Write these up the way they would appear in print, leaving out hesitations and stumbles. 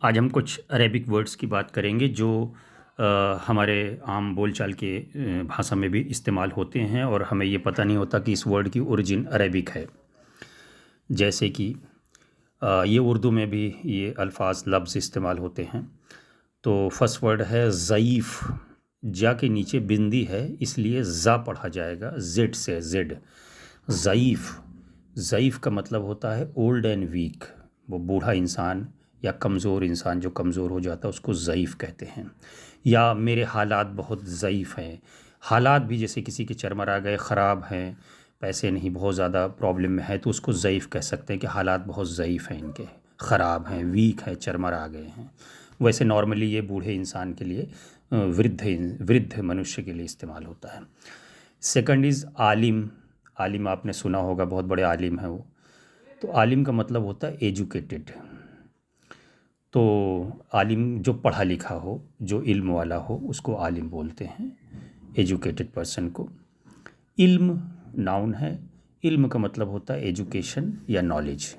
आज हम कुछ अरेबिक वर्ड्स की बात करेंगे जो हमारे आम बोलचाल के भाषा में भी इस्तेमाल होते हैं और हमें ये पता नहीं होता कि इस वर्ड की ओरिजिन अरेबिक है। जैसे कि ये उर्दू में भी ये अल्फाज लफ्ज़ इस्तेमाल होते हैं। तो फर्स्ट वर्ड है ज़ईफ़। जा के नीचे बिंदी है इसलिए ज़ा पढ़ा जाएगा, जेड से जेड। ज़ईफ़। ज़ईफ़ का मतलब होता है ओल्ड एंड वीक। वो बूढ़ा इंसान या कमज़ोर इंसान जो कमज़ोर हो जाता है उसको ज़ईफ़ कहते हैं। या मेरे हालात बहुत ज़ईफ़ हैं। हालात भी जैसे किसी के चरमरा गए, ख़राब हैं, पैसे नहीं, बहुत ज़्यादा प्रॉब्लम में है, तो उसको ज़ईफ़ कह सकते हैं कि हालात बहुत ज़ईफ़ हैं इनके, ख़राब हैं, वीक है, चरमरा गए हैं। वैसे नॉर्मली ये बूढ़े इंसान के लिए, वृद्ध मनुष्य के लिए इस्तेमाल होता है। सेकंड इज़ आलिम। आलिम आपने सुना होगा, बहुत बड़े आलिम हैं वो। तो आलिम का मतलब होता है एजुकेटेड। तो आलिम जो पढ़ा लिखा हो, जो इल्म वाला हो, उसको आलिम बोलते हैं, एजुकेटेड पर्सन को। इल्म नाउन है। इल्म का मतलब होता है एजुकेशन या नॉलेज।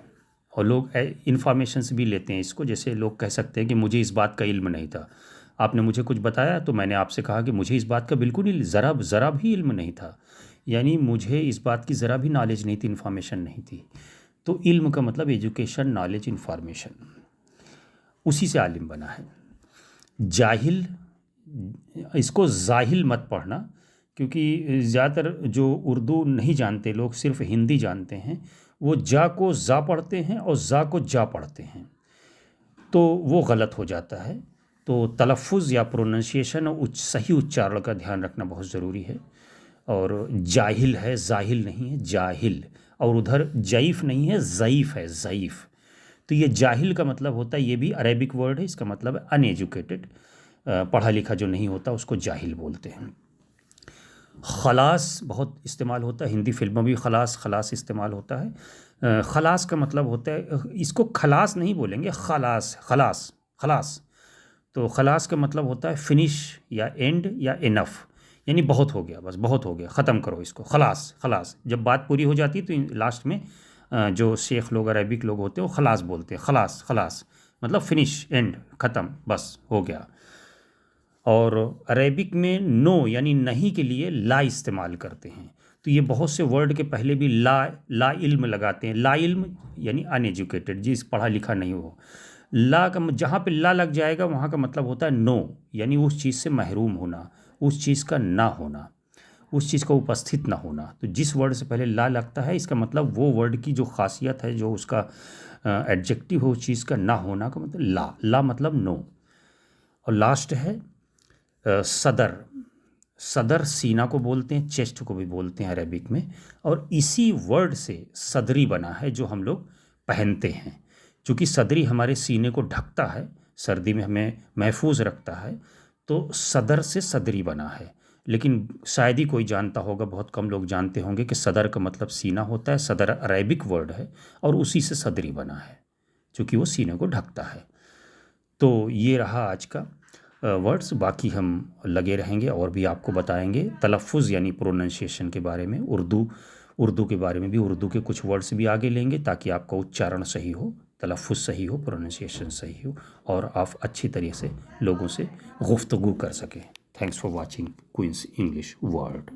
और लोग इन्फॉर्मेशंस भी लेते हैं इसको। जैसे लोग कह सकते हैं कि मुझे इस बात का इल्म नहीं था, आपने मुझे कुछ बताया तो मैंने आपसे कहा कि मुझे इस बात का बिल्कुल ही ज़रा भी इल्म नहीं था, यानी मुझे इस बात की ज़रा भी नॉलेज नहीं थी, इन्फॉर्मेशन नहीं थी। तो इल्म का मतलब एजुकेशन, नॉलेज, इन्फॉर्मेशन, उसी से आलिम बना है। जाहिल, इसको जाहिल मत पढ़ना, क्योंकि ज़्यादातर जो उर्दू नहीं जानते लोग, सिर्फ हिंदी जानते हैं, वो जा को जा पढ़ते हैं और जा को जा पढ़ते हैं, तो वो गलत हो जाता है। तो तलफ़ुज़ या प्रोनंसिएशन और सही उच्चारण का ध्यान रखना बहुत ज़रूरी है। और जाहिल है, जाहिल नहीं है, जाहिल। और उधर जईफ़ नहीं है, ज़ईफ़ है, ज़ईफ़। तो ये जाहिल का मतलब होता है, ये भी अरेबिक वर्ड है, इसका मतलब है अनएजुकेटेड, पढ़ा लिखा जो नहीं होता उसको जाहिल बोलते हैं। खलास बहुत इस्तेमाल होता है, हिंदी फिल्मों में भी खलास खलास इस्तेमाल होता है। खलास का मतलब होता है, इसको खलास नहीं बोलेंगे, खलास, खलास, खलास। तो खलास का मतलब होता है फिनिश या एंड या इनफ, यानी बहुत हो गया, बस बहुत हो गया, ख़त्म करो इसको, खलास खलास। जब बात पूरी हो जाती है तो लास्ट में जो शेख लोग, अरबिक लोग होते हैं, वो खलास बोलते हैं, खलास खलास, मतलब फिनिश, एंड, ख़त्म, बस हो गया। और अरेबिक में नो यानी नहीं के लिए ला इस्तेमाल करते हैं। तो ये बहुत से वर्ड के पहले भी ला इल्म लगाते हैं। ला इल्म यानी अनएजुकेटेड, जिस पढ़ा लिखा नहीं हो। ला का जहाँ पे ला लग जाएगा वहाँ का मतलब होता है नो, यानी उस चीज़ से महरूम होना, उस चीज़ का ना होना, उस चीज़ का उपस्थित ना होना। तो जिस वर्ड से पहले ला लगता है, इसका मतलब वो वर्ड की जो खासियत है, जो उसका एडजेक्टिव है, उस चीज़ का ना होना का मतलब ला, ला मतलब नो। और लास्ट है सदर। सदर सीना को बोलते हैं, चेस्ट को भी बोलते हैं अरेबिक में। और इसी वर्ड से सदरी बना है जो हम लोग पहनते हैं। चूँकि सदरी हमारे सीने को ढकता है, सर्दी में हमें महफूज रखता है, तो सदर से सदरी बना है। लेकिन शायद ही कोई जानता होगा, बहुत कम लोग जानते होंगे कि सदर का मतलब सीना होता है। सदर अरेबिक वर्ड है और उसी से सदरी बना है, चूँकि वो सीने को ढकता है। तो ये रहा आज का वर्ड्स। बाकी हम लगे रहेंगे और भी आपको बताएंगे तलफ़ुज़ यानी प्रोनंसिएशन के बारे में, उर्दू के बारे में भी, उर्दू के कुछ वर्ड्स भी आगे लेंगे ताकि आपका उच्चारण सही हो, तलफ़ुज़ सही हो, प्रोनंसिएशन सही हो और आप अच्छी तरह से लोगों से गुफ्तगू कर सकें। Thanks for watching Queen's English world.